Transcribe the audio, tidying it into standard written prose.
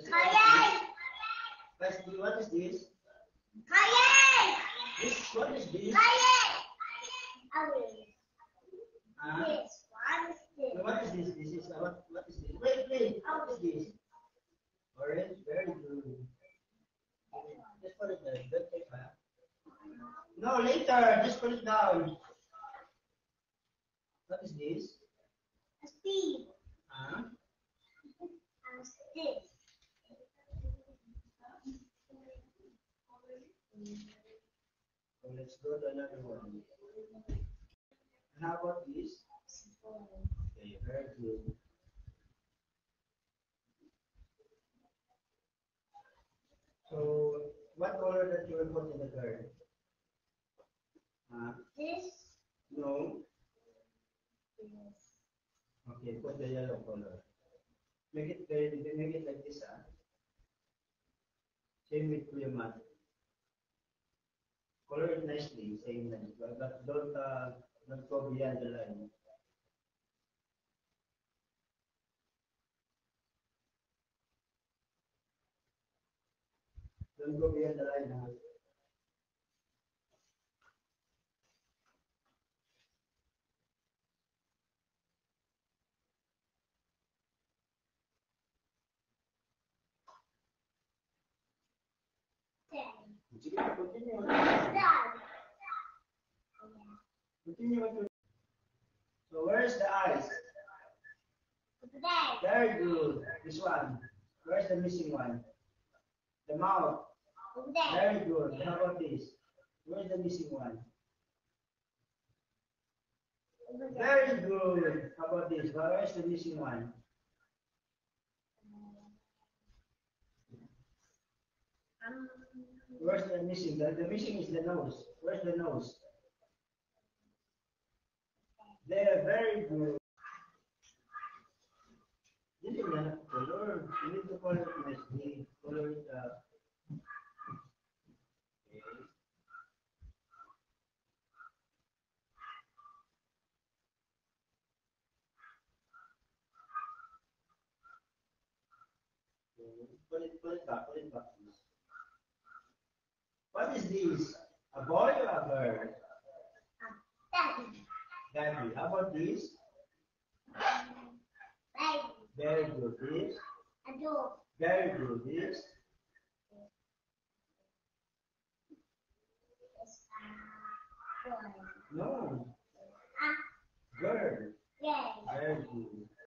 Kayak. What is this? Kayak. What is this? Kayak. This. What is this? This is what is this? Wait. What is this? Orange. Very good. Just put it there. Don't take back. No, later. Just put it down. What is this? A stick. Huh? A stick. So let's go to another one. And how about this? Okay, very good. So, what color that you will put in the card? This? No. Yes. Okay, put the yellow color. Make it like this, Same with Kuya Mat. Color it nicely, same line. But don't go beyond the line. Don't go beyond the line, Continue. So where's the eyes? Very good. This one. Where's the missing one? The mouth. Very good. How about this? Where's the missing one? Very good. How about this? Where's the missing one? Where's the missing? The missing is the nose. Where's the nose? There, very good. This is not color. You need to color it nicely. Color it put it back, please. What is this? A boy or a girl? Daddy. How about this? Very good. This? Very good. This? No. Girl. Very good.